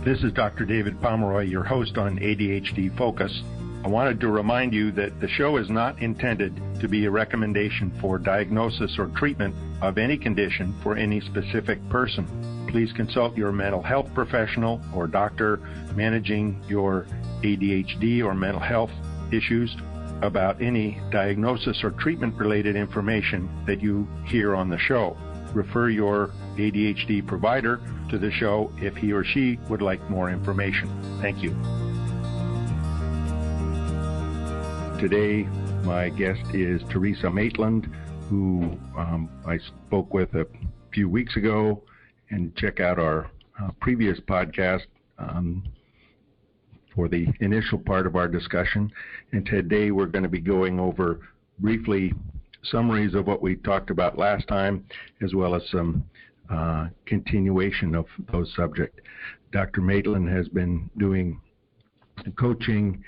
This is Dr. David Pomeroy, your host on ADHD Focus. I wanted to remind you that the show is not intended to be a recommendation for diagnosis or treatment of any condition for any specific person. Please consult your mental health professional or doctor managing your ADHD or mental health issues about any diagnosis or treatment-related information that you hear on the show. Refer your ADHD provider to the show if he or she would like more information. Thank you. Today, my guest is Theresa Maitland, who I spoke with a few weeks ago, and check out our previous podcast for the initial part of our discussion. And today we're going to be going over briefly summaries of what we talked about last time, as well as some continuation of those subjects. Dr. Maitland has been doing coaching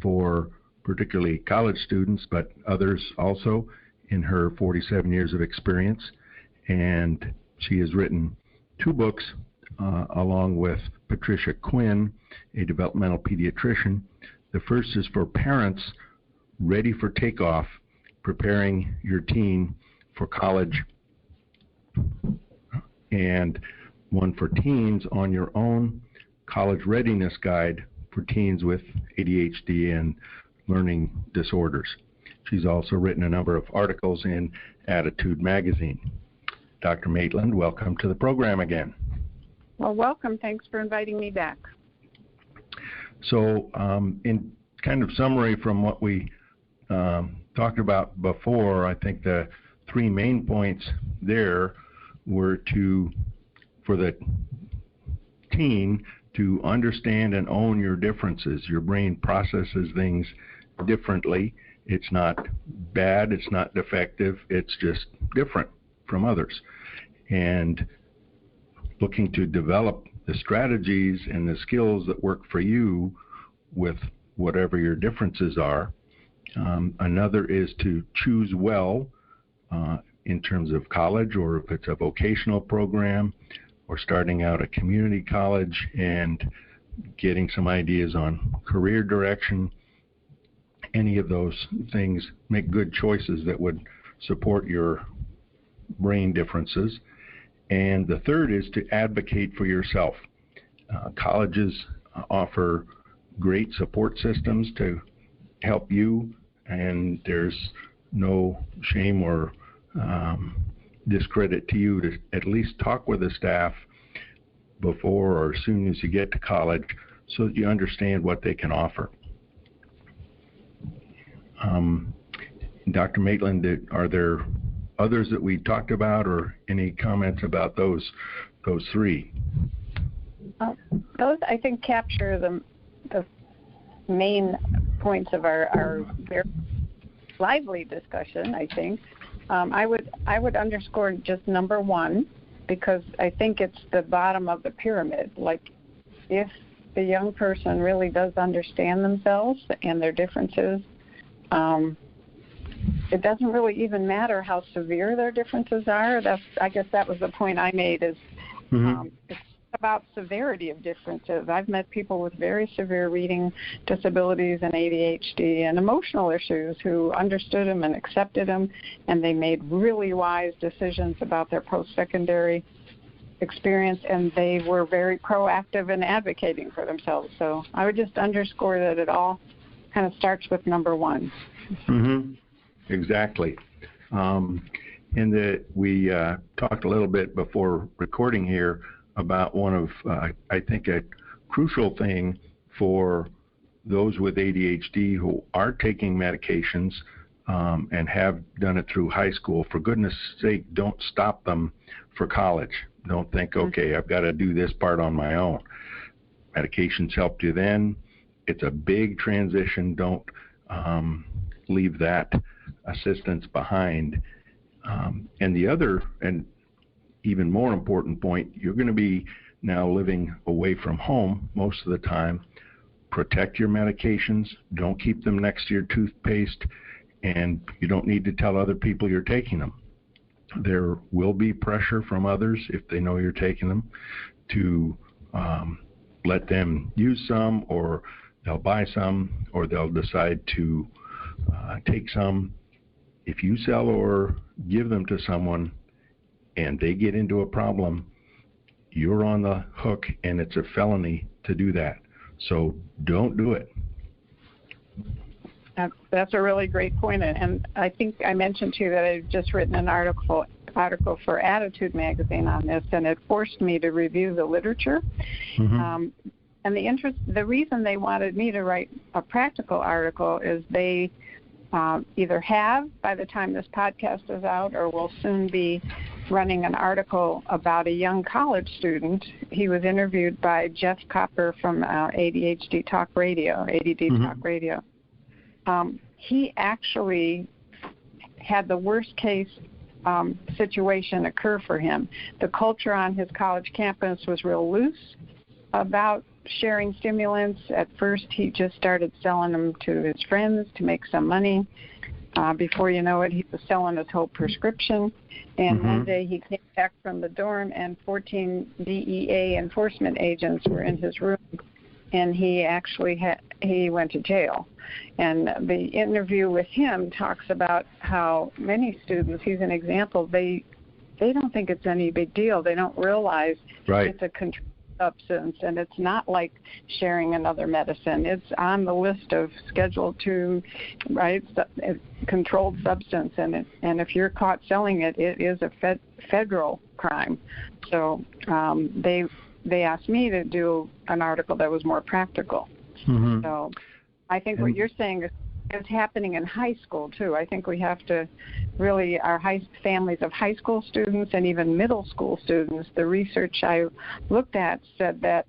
for particularly college students, but others also, in her 47 years of experience. And she has written 2 books along with Patricia Quinn, a developmental pediatrician. The first is for parents ready for takeoff, preparing your teen for college, and one for teens, On Your Own, College Readiness Guide for teens with ADHD and learning disorders. She's also written a number of articles in Attitude magazine. Dr. Maitland, welcome to the program again. Well, welcome. Thanks for inviting me back. So, in kind of summary from what we talked about before, I think the 3 main points there were for the teen to understand and own your differences. Your brain processes things differently. It's not bad, it's not defective, it's just different from others. And looking to develop the strategies and the skills that work for you with whatever your differences are. Another is to choose well in terms of college, or if it's a vocational program, or starting out a community college and getting some ideas on career direction. Any of those things, make good choices that would support your brain differences. And the third is to advocate for yourself. Colleges offer great support systems to help you, and there's no shame or discredit to you to at least talk with the staff before or as soon as you get to college so that you understand what they can offer. Dr. Maitland, are there others that we talked about, or any comments about those 3? Those, I think, capture the main points of our very lively discussion, I think. I would underscore just number 1, because I think it's the bottom of the pyramid. Like, if the young person really does understand themselves and their differences, it doesn't really even matter how severe their differences are. I guess that was the point I made, is it's about severity of differences. I've met people with very severe reading disabilities and ADHD and emotional issues who understood them and accepted them, and they made really wise decisions about their post-secondary experience, and they were very proactive in advocating for themselves. So I would just underscore that it all kind of starts with number 1. Mm-hmm. Exactly. And that we talked a little bit before recording here about one of, I think, a crucial thing for those with ADHD who are taking medications and have done it through high school. For goodness sake, don't stop them for college. Don't think, okay, I've got to do this part on my own. Medications helped you then. It's a big transition. Don't leave that assistance behind. And the other, and even more important point, you're going to be now living away from home most of the time. Protect your medications. Don't keep them next to your toothpaste, and you don't need to tell other people you're taking them. There will be pressure from others, if they know you're taking them, to let them use some, or they'll buy some, or they'll decide to take some. If you sell or give them to someone and they get into a problem, you're on the hook, and it's a felony to do that. So don't do it. That's a really great point, and I think I mentioned to you that I've just written an article for Attitude magazine on this, and it forced me to review the literature. Mm-hmm. And the reason they wanted me to write a practical article is they either have by the time this podcast is out, or will soon be running an article about a young college student. He was interviewed by Jeff Copper from ADHD Talk Radio, ADD mm-hmm. Talk Radio. He actually had the worst case situation occur for him. The culture on his college campus was real loose about sharing stimulants. At first, he just started selling them to his friends to make some money. Before you know it, he was selling his whole prescription. And mm-hmm. one day he came back from the dorm, and 14 DEA enforcement agents were in his room, and he actually he went to jail. And the interview with him talks about how many students, he's an example, they don't think it's any big deal. They don't realize right. It's a controlled substance, and it's not like sharing another medicine. It's on the list of Schedule II, right, controlled substance, and if you're caught selling it, it is a federal crime. So they asked me to do an article that was more practical. Mm-hmm. So I think what you're saying is happening in high school, too. I think we have to really, our families of high school students and even middle school students, the research I looked at said that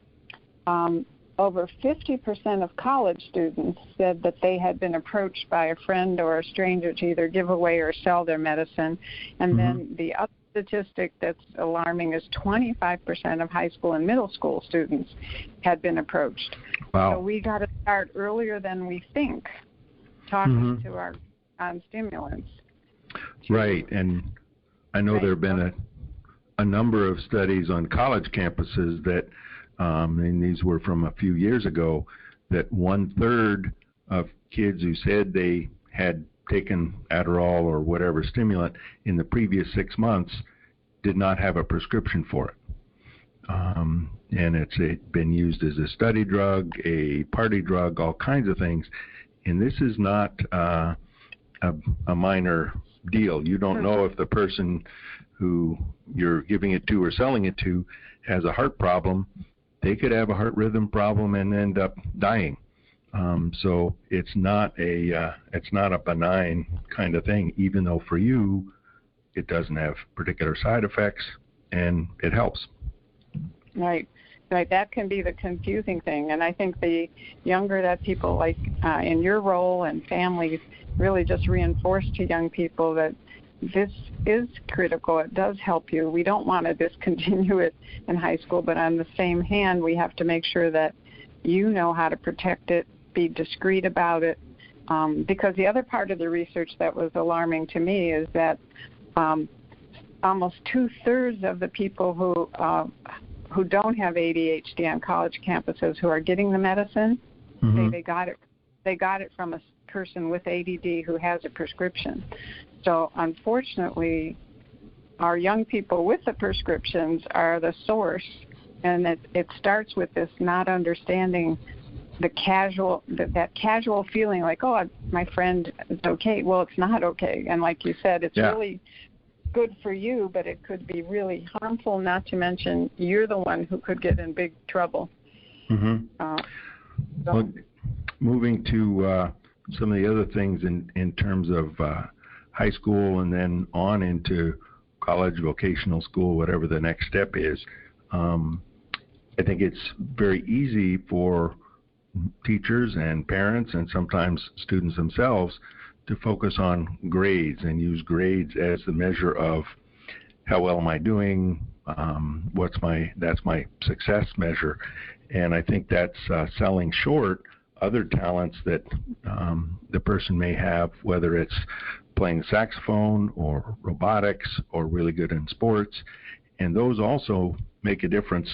over 50% of college students said that they had been approached by a friend or a stranger to either give away or sell their medicine. And mm-hmm. then the other statistic that's alarming is 25% of high school and middle school students had been approached. Wow. So we got to start earlier than we think talking mm-hmm. to our stimulants. Right, and I know there have been a number of studies on college campuses that, and these were from a few years ago, that 1/3 of kids who said they had taken Adderall or whatever stimulant in the previous 6 months did not have a prescription for it. And it's been used as a study drug, a party drug, all kinds of things. And this is not a minor deal. You don't know if the person who you're giving it to or selling it to has a heart problem. They could have a heart rhythm problem and end up dying. So it's not a benign kind of thing, even though for you it doesn't have particular side effects and it helps. Right. That can be the confusing thing. And I think the younger that people, like in your role and families, really just reinforce to young people that this is critical. It does help you. We don't want to discontinue it in high school, but on the same hand, we have to make sure that you know how to protect it, be discreet about it, because the other part of the research that was alarming to me is that almost 2/3 of the people who don't have ADHD on college campuses who are getting the medicine, mm-hmm. they got it from a person with ADD who has a prescription. So unfortunately, our young people with the prescriptions are the source, and it starts with this not understanding that casual feeling like, oh, my friend is okay. Well, it's not okay. And like you said, it's really good for you, but it could be really harmful, not to mention you're the one who could get in big trouble. Mm-hmm. Well, moving to some of the other things in terms of high school and then on into college, vocational school, whatever the next step is, I think it's very easy for teachers and parents and sometimes students themselves to focus on grades and use grades as the measure of how well am I doing, that's my success measure. And I think that's selling short other talents that the person may have, whether it's playing the saxophone or robotics or really good in sports. And those also make a difference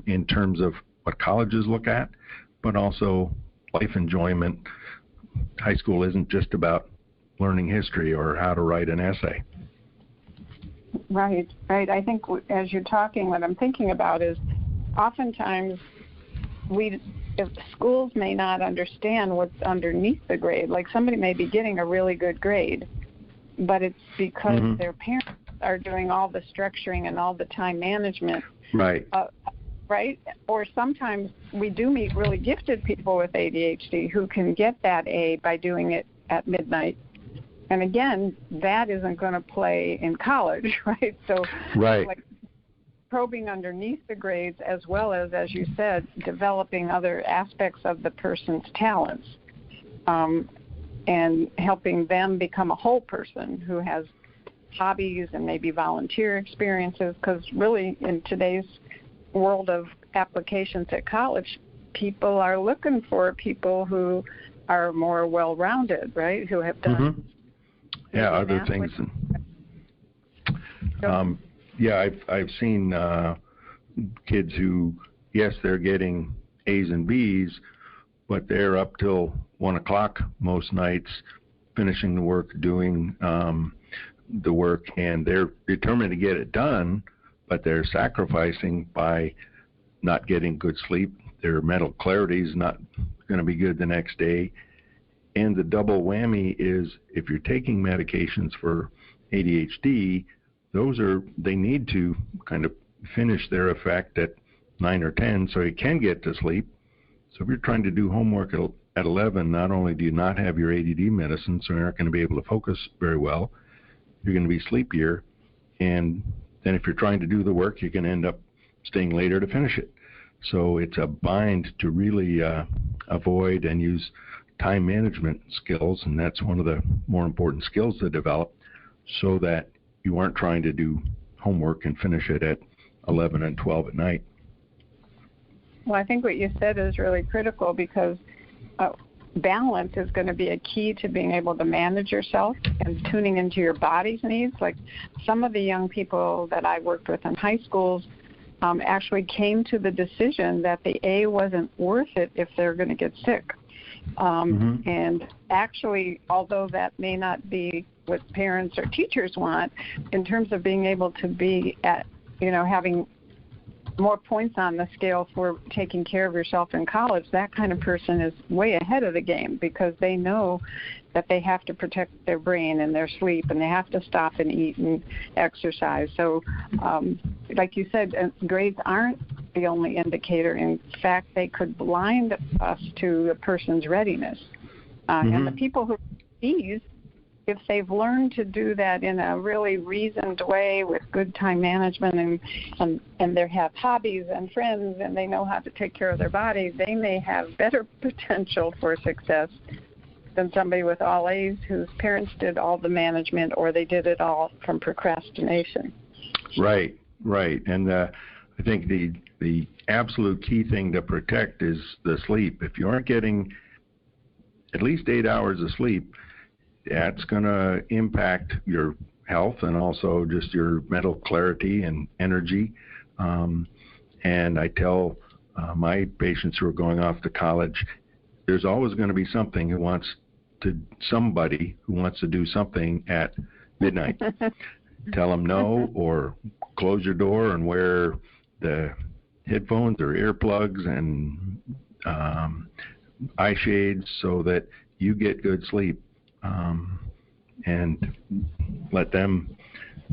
in terms of what colleges look at, but also life enjoyment. High school isn't just about learning history or how to write an essay. Right. I think as you're talking, what I'm thinking about is oftentimes if schools may not understand what's underneath the grade. Like somebody may be getting a really good grade, but it's because their parents are doing all the structuring and all the time management. Right. Right? Or sometimes we do meet really gifted people with ADHD who can get that A by doing it at midnight. And again, that isn't going to play in college, right? So like probing underneath the grades as well as you said, developing other aspects of the person's talents and helping them become a whole person who has hobbies and maybe volunteer experiences, because really in today's world of applications at college, people are looking for people who are more well-rounded, right, who have done other things. I've seen kids who, yes, they're getting A's and B's, but they're up till 1 o'clock most nights finishing the work, doing the work, and they're determined to get it done, but they're sacrificing by not getting good sleep. Their mental clarity is not going to be good the next day. And the double whammy is if you're taking medications for ADHD, they need to kind of finish their effect at 9 or 10 so you can get to sleep. So if you're trying to do homework at 11, not only do you not have your ADD medicine, so you're not going to be able to focus very well, you're going to be sleepier. And then if you're trying to do the work, you can end up staying later to finish it. So it's a bind to really avoid and use time management skills, and that's one of the more important skills to develop, so that you aren't trying to do homework and finish it at 11 and 12 at night. Well, I think what you said is really critical, because balance is going to be a key to being able to manage yourself and tuning into your body's needs. Like some of the young people that I worked with in high schools actually came to the decision that the A wasn't worth it if they're going to get sick. And actually, although that may not be what parents or teachers want, in terms of being able to be at, having more points on the scale for taking care of yourself in college, that kind of person is way ahead of the game, because they know that they have to protect their brain and their sleep, and they have to stop and eat and exercise. So like you said, grades aren't the only indicator. In fact, they could blind us to a person's readiness. And the people who these, if they've learned to do that in a really reasoned way with good time management and they have hobbies and friends and they know how to take care of their body, they may have better potential for success than somebody with all A's whose parents did all the management, or they did it all from procrastination. Right. And I think the absolute key thing to protect is the sleep. If you aren't getting at least 8 hours of sleep, that's going to impact your health and also just your mental clarity and energy. And I tell my patients who are going off to college, there's always going to be somebody who wants to do something at midnight. Tell them no, or close your door and wear the headphones or earplugs and eye shades so that you get good sleep. And let them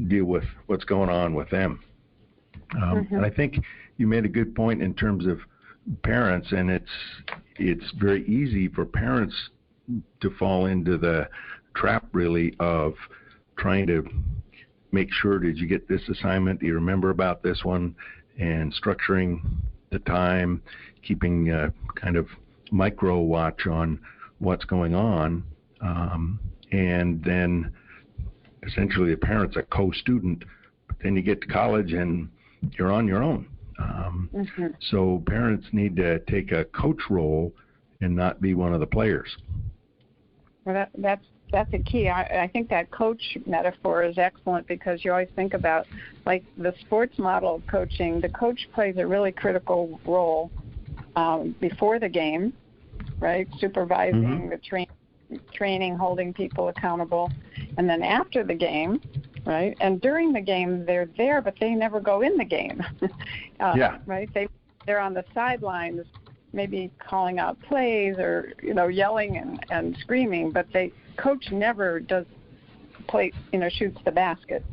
deal with what's going on with them. And I think you made a good point in terms of parents, and it's very easy for parents to fall into the trap, really, of trying to make sure, did you get this assignment? Do you remember about this one? And structuring the time, keeping a kind of micro watch on what's going on. And then essentially the parent's a co-student, but then you get to college and you're on your own. So parents need to take a coach role and not be one of the players. Well, that's that's a key. I think that coach metaphor is excellent because you always think about, like, the sports model of coaching. The coach plays a really critical role before the game, right? Supervising the training, holding people accountable, and then after the game, right? And during the game, they're there, but they never go in the game, right? They're on the sidelines, maybe calling out plays or, yelling and screaming, but coach never does play, shoots the basket.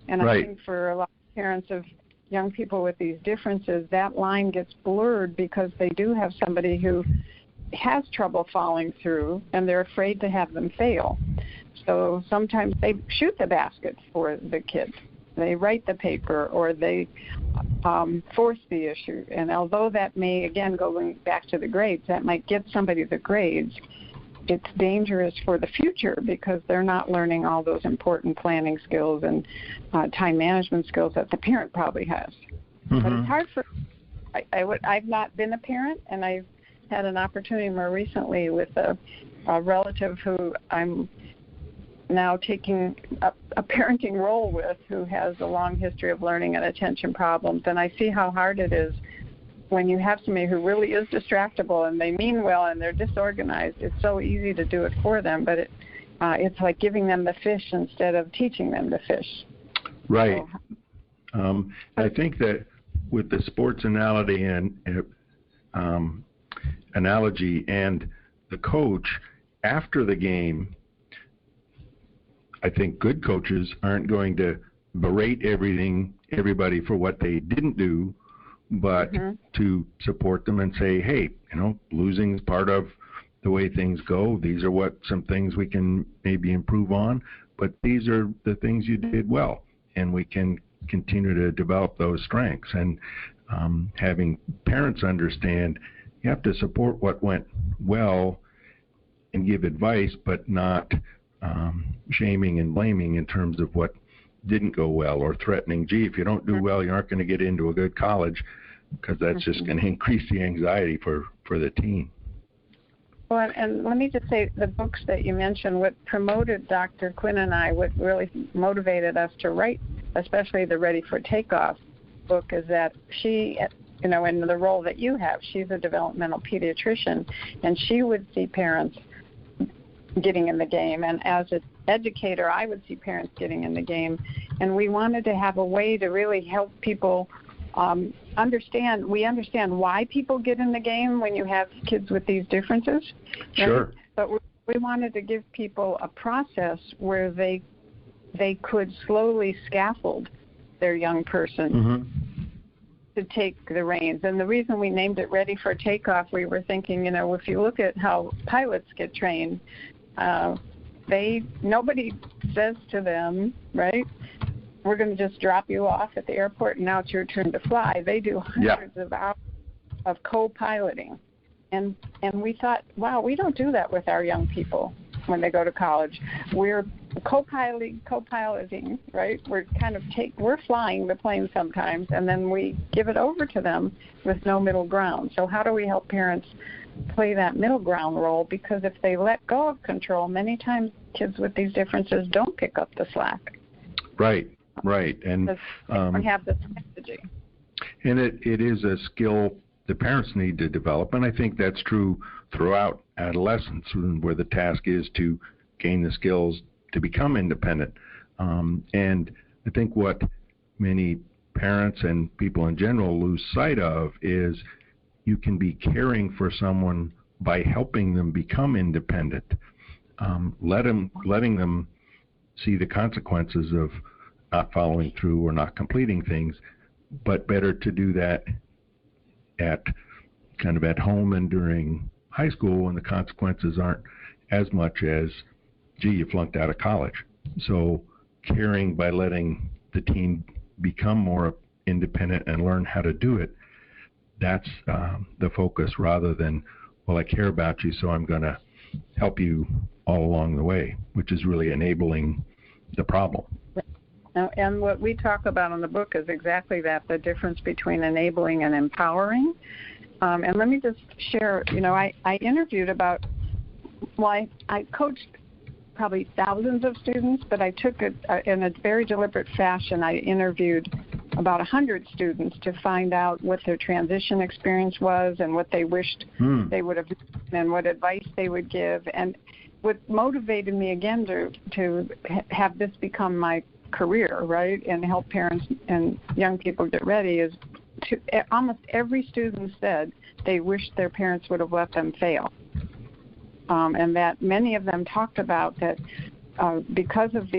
And I think for a lot of parents of young people with these differences, that line gets blurred because they do have somebody who has trouble following through, and they're afraid to have them fail. So sometimes they shoot the basket for the kids. They write the paper, or they force the issue. And although that may, again, going back to the grades, that might get somebody the grades, it's dangerous for the future because they're not learning all those important planning skills and time management skills that the parent probably has. But it's hard for I've not been a parent, and I've had an opportunity more recently with a relative who I'm now taking a parenting role with, who has a long history of learning and attention problems. And I see how hard it is when you have somebody who really is distractible and they mean well and they're disorganized. It's so easy to do it for them, but it's like giving them the fish instead of teaching them to fish. Right. So, I think that with the sports analogy and the coach, after the game, I think good coaches aren't going to berate everybody for what they didn't do, but to support them and say, hey, losing is part of the way things go. These are some things we can maybe improve on, but these are the things you did well, and we can continue to develop those strengths. And having parents understand, you have to support what went well and give advice, but not shaming and blaming in terms of what didn't go well, or threatening, gee, if you don't do well, you aren't going to get into a good college, because that's just going to increase the anxiety for the teen. Well, and let me just say, the books that you mentioned, what promoted Dr. Quinn and I, what really motivated us to write, especially the Ready for Takeoff book, is that she, in the role that you have, she's a developmental pediatrician, and she would see parents getting in the game, and as an educator, I would see parents getting in the game, and we wanted to have a way to really help people understand why people get in the game when you have kids with these differences. Sure. Right? But we wanted to give people a process where they could slowly scaffold their young person to take the reins. And the reason we named it Ready for Takeoff, we were thinking, if you look at how pilots get trained, nobody says to them, right, we're going to just drop you off at the airport and now it's your turn to fly. They do hundreds of hours of co-piloting. And we thought, wow, we don't do that with our young people when they go to college. We're co-piloting, right? We're flying the plane sometimes, and then we give it over to them with no middle ground. So how do we help parents play that middle ground role? Because if they let go of control, many times kids with these differences don't pick up the slack. Right. And we have the strategy. And it is a skill the parents need to develop, and I think that's true throughout adolescence, where the task is to gain the skills to become independent. And I think what many parents and people in general lose sight of is you can be caring for someone by helping them become independent, letting them see the consequences of not following through or not completing things, but better to do that at home and during high school when the consequences aren't as much as, gee, you flunked out of college. So caring by letting the teen become more independent and learn how to do it, that's the focus, rather than, well, I care about you, so I'm going to help you all along the way, which is really enabling the problem. And what we talk about in the book is exactly that, the difference between enabling and empowering. And let me just share, I interviewed I coached probably thousands of students, but I took it in a very deliberate fashion. I interviewed about 100 students to find out what their transition experience was and what they wished they would have done and what advice they would give. And what motivated me again to have this become my career, right, and help parents and young people get ready is almost every student said they wished their parents would have let them fail. And that many of them talked about that because of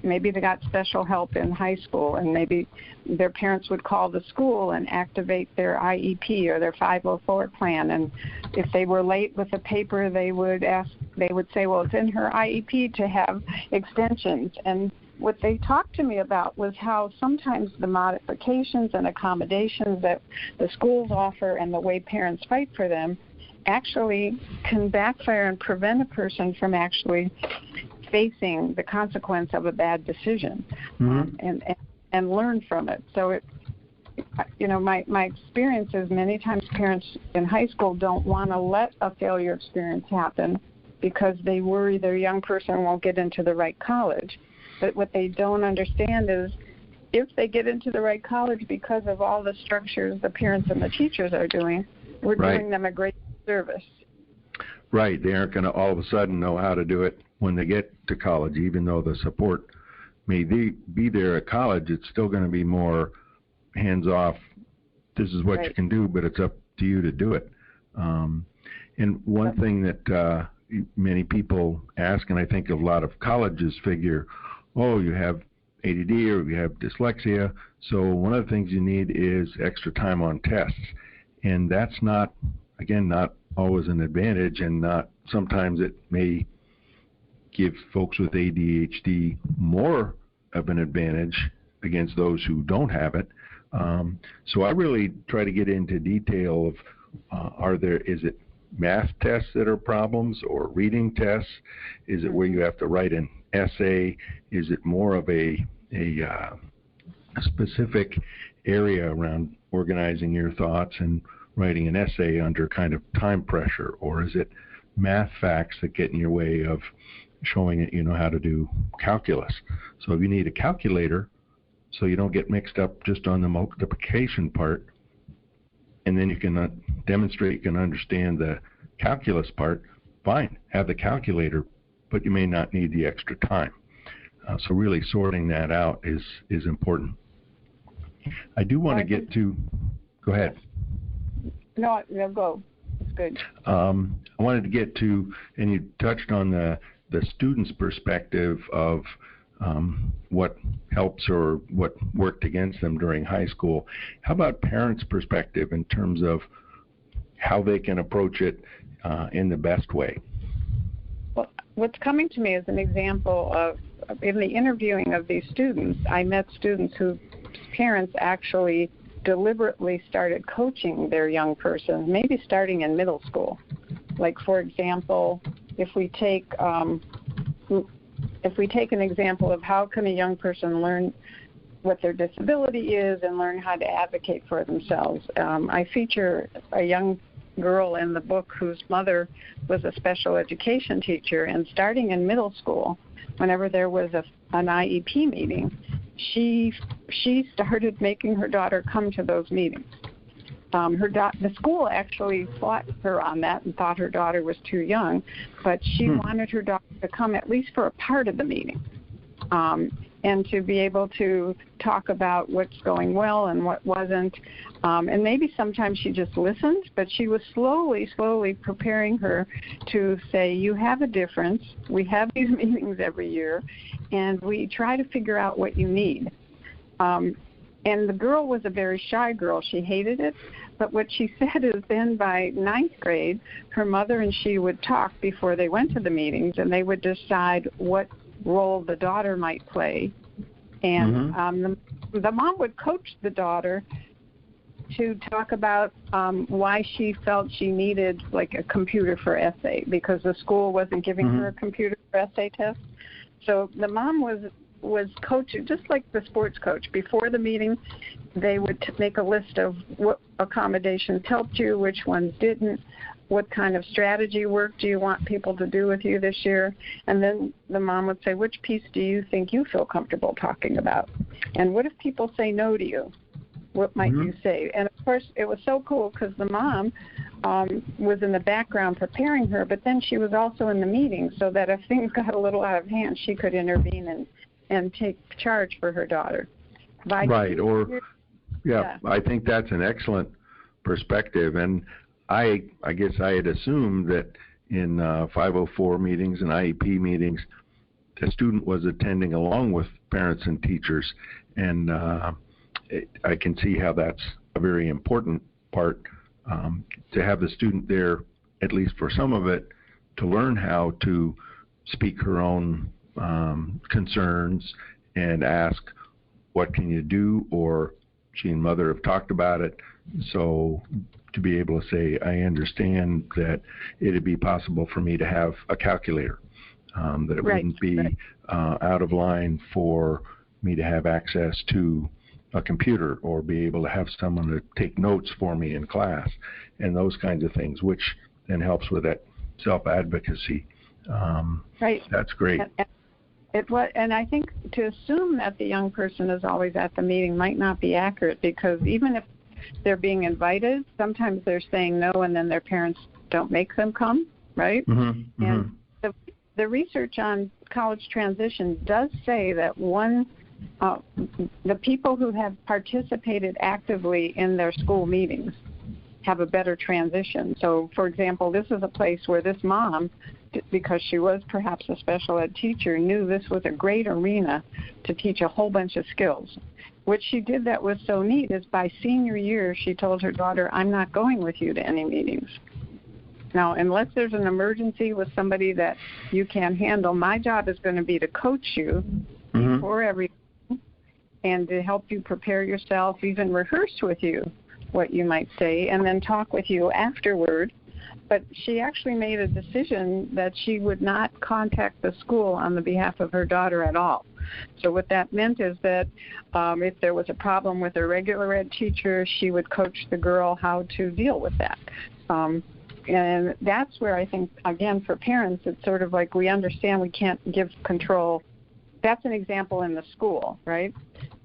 maybe they got special help in high school, and maybe their parents would call the school and activate their IEP or their 504 plan. And if they were late with a paper, they would say, well, it's in her IEP to have extensions. And what they talked to me about was how sometimes the modifications and accommodations that the schools offer and the way parents fight for them actually can backfire and prevent a person from actually facing the consequence of a bad decision and learn from it. So my experience is many times parents in high school don't want to let a failure experience happen because they worry their young person won't get into the right college. But what they don't understand is if they get into the right college because of all the structures the parents and the teachers are doing, we're doing them a great service. Right. They aren't going to all of a sudden know how to do it when they get to college. Even though the support may be there at college, it's still going to be more hands-off. This is what you can do, but it's up to you to do it. And one thing that many people ask, and I think a lot of colleges figure, oh, you have ADD or you have dyslexia, so one of the things you need is extra time on tests. And that's not always an advantage, and sometimes it may give folks with ADHD more of an advantage against those who don't have it. So I really try to get into detail of is it math tests that are problems or reading tests? Is it where you have to write an essay? Is it more of a specific area around organizing your thoughts and writing an essay under kind of time pressure? Or is it math facts that get in your way of showing that you know how to do calculus? So if you need a calculator so you don't get mixed up just on the multiplication part, and then you can demonstrate you can understand the calculus part, fine, have the calculator, but you may not need the extra time. So really sorting that out is important. I do want to get to, go ahead. No, go. It's good. I wanted to get to, and you touched on the student's perspective of what helps or what worked against them during high school. How about parents' perspective in terms of how they can approach it in the best way? Well, what's coming to me is an example of, in the interviewing of these students, I met students whose parents actually deliberately started coaching their young person, maybe starting in middle school. Like, for example, if we take an example of how can a young person learn what their disability is and learn how to advocate for themselves. I feature a young girl in the book whose mother was a special education teacher, and starting in middle school, whenever there was an IEP meeting, she started making her daughter come to those meetings. The school actually fought her on that and thought her daughter was too young, but she wanted her daughter to come at least for a part of the meeting, and to be able to talk about what's going well and what wasn't. And maybe sometimes she just listened, but she was slowly preparing her to say, you have a difference. We have these meetings every year, and we try to figure out what you need. And the girl was a very shy girl. She hated it. But what she said is then by 9th grade, her mother and she would talk before they went to the meetings, and they would decide what role the daughter might play. And the mom would coach the daughter to talk about why she felt she needed like a computer for essay, because the school wasn't giving her a computer for essay test. So the mom was coaching, just like the sports coach. Before the meeting, they would make a list of what accommodations helped you, which ones didn't, what kind of strategy work do you want people to do with you this year? And then the mom would say, which piece do you think you feel comfortable talking about? And what if people say no to you? What might you say? And, of course, it was so cool because the mom was in the background preparing her, but then she was also in the meeting so that if things got a little out of hand, she could intervene and take charge for her daughter. Right. I think that's an excellent perspective. And I guess I had assumed that in 504 meetings and IEP meetings, the student was attending along with parents and teachers. And I can see how that's a very important part, to have the student there, at least for some of it, to learn how to speak her own concerns and ask, what can you do? Or she and mother have talked about it. So to be able to say, I understand that it'd be possible for me to have a calculator, that it wouldn't be out of line for me to have access to a computer or be able to have someone to take notes for me in class and those kinds of things, which then helps with that self-advocacy. That's great. And I think to assume that the young person is always at the meeting might not be accurate, because even if they're being invited, sometimes they're saying no and then their parents don't make them come, right? And the research on college transition does say that the people who have participated actively in their school meetings have a better transition. So, for example, this is a place where this mom, because she was perhaps a special ed teacher, knew this was a great arena to teach a whole bunch of skills. What she did that was so neat is by senior year, she told her daughter, I'm not going with you to any meetings. Now, unless there's an emergency with somebody that you can't handle, my job is going to be to coach you before everything and to help you prepare yourself, even rehearse with you what you might say, and then talk with you afterward. But she actually made a decision that she would not contact the school on the behalf of her daughter at all. So what that meant is that if there was a problem with her regular ed teacher, she would coach the girl how to deal with that. And that's where I think, again, for parents, it's sort of like we understand we can't give control. That's an example in the school, right?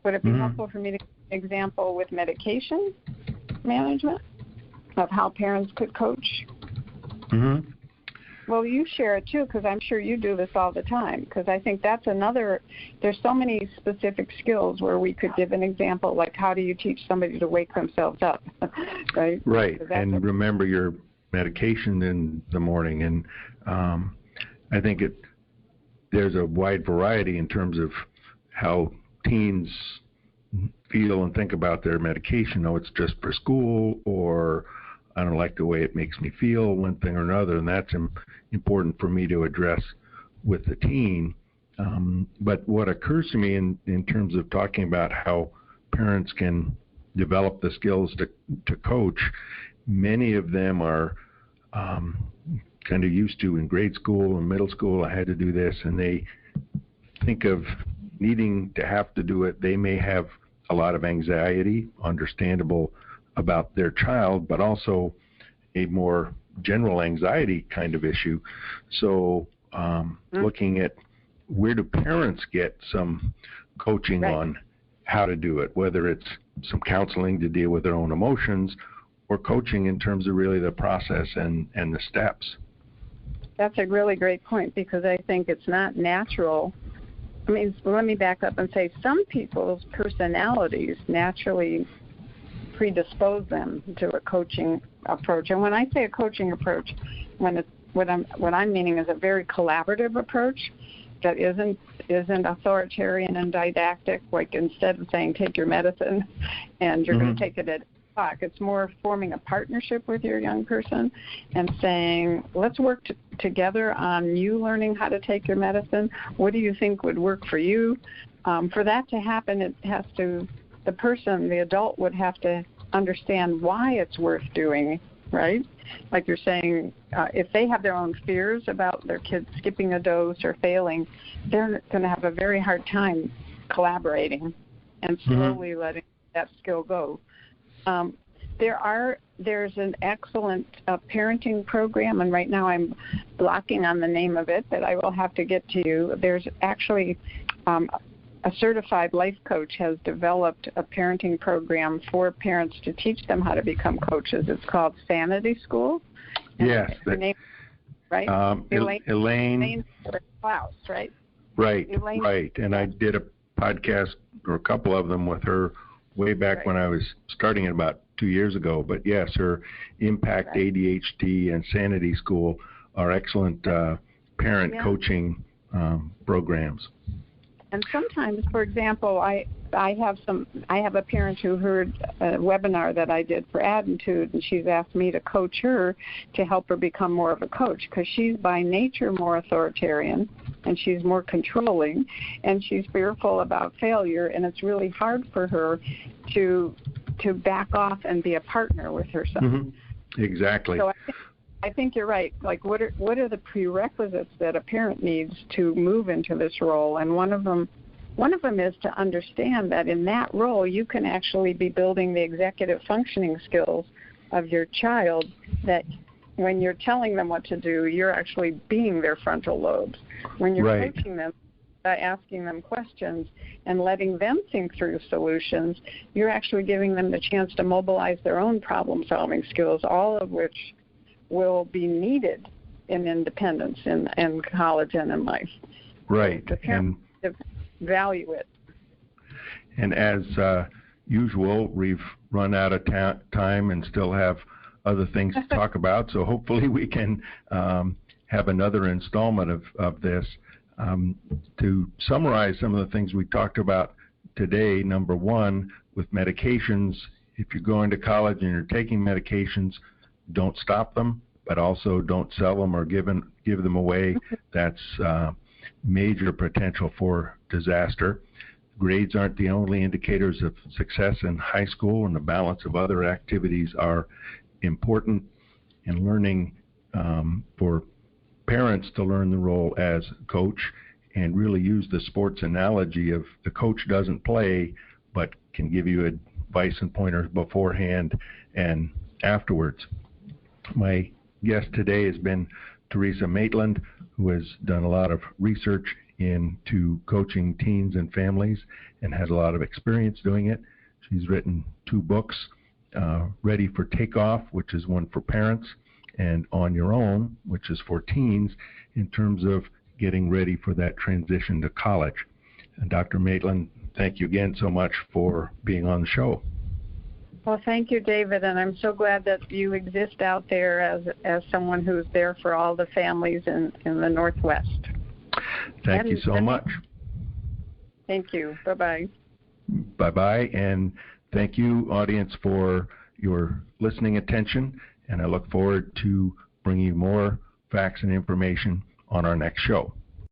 Would it be helpful for me to give an example with medication management of how parents could coach? Well, you share it too, because I'm sure you do this all the time, because I think that's another, there's so many specific skills where we could give an example, like how do you teach somebody to wake themselves up, right? Right, and remember your medication in the morning. And I think there's a wide variety in terms of how teens feel and think about their medication. Oh, it's just for school, or I don't like the way it makes me feel, one thing or another, and that's important for me to address with the teen. But what occurs to me in terms of talking about how parents can develop the skills to coach, many of them are kind of used to in grade school and middle school, I had to do this, and they think of needing to have to do it. They may have a lot of anxiety, understandable, about their child, but also a more general anxiety kind of issue. So looking at where do parents get some coaching on how to do it, whether it's some counseling to deal with their own emotions or coaching in terms of really the process and the steps. That's a really great point, because I think it's not natural. I mean, let me back up and say some people's personalities naturally predispose them to a coaching approach. And when I say a coaching approach, what I'm meaning is a very collaborative approach that isn't authoritarian and didactic. Like instead of saying take your medicine and you're going to take it at o'clock, it's more forming a partnership with your young person and saying, let's work together on you learning how to take your medicine. What do you think would work for you? For that to happen, it has to, the adult would have to understand why it's worth doing, right? Like you're saying, if they have their own fears about their kids skipping a dose or failing, they're going to have a very hard time collaborating and slowly letting that skill go. There's an excellent parenting program, and right now I'm blocking on the name of it, but I will have to get to you. There's actually a certified life coach has developed a parenting program for parents to teach them how to become coaches. It's called Sanity School. Yes. Her name, right? Elaine Klaus, right? Right, Elaine. right. And I did a podcast or a couple of them with her way back when I was starting it about 2 years ago. But yes, her Impact ADHD and Sanity School are excellent parent coaching programs. And sometimes, for example, I have a parent who heard a webinar that I did for Attitude, and she's asked me to coach her to help her become more of a coach, because she's by nature more authoritarian and she's more controlling and she's fearful about failure, and it's really hard for her to back off and be a partner with her son. Mm-hmm. Exactly. So I think you're right. Like, what are the prerequisites that a parent needs to move into this role? And one of them is to understand that in that role, you can actually be building the executive functioning skills of your child, that when you're telling them what to do, you're actually being their frontal lobes. When you're coaching them, by asking them questions and letting them think through solutions, you're actually giving them the chance to mobilize their own problem-solving skills, all of which will be needed in independence in college and in life. Right. So the parents value it. And as usual, we've run out of time and still have other things to talk about. So hopefully we can have another installment of this. To summarize some of the things we talked about today, number one, with medications, if you're going to college and you're taking medications, don't stop them, but also don't sell them or give them away. That's major potential for disaster. Grades aren't the only indicators of success in high school, and the balance of other activities are important. And learning for parents to learn the role as coach and really use the sports analogy of the coach doesn't play, but can give you advice and pointers beforehand and afterwards. My guest today has been Theresa Maitland, who has done a lot of research into coaching teens and families and has a lot of experience doing it. She's written 2 books, Ready for Takeoff, which is one for parents, and On Your Own, which is for teens, in terms of getting ready for that transition to college. And Dr. Maitland, thank you again so much for being on the show. Well, thank you, David, and I'm so glad that you exist out there as someone who's there for all the families in the Northwest. Thank you so much. Thank you. Bye-bye. Bye-bye, and thank you, audience, for your listening attention, and I look forward to bringing you more facts and information on our next show.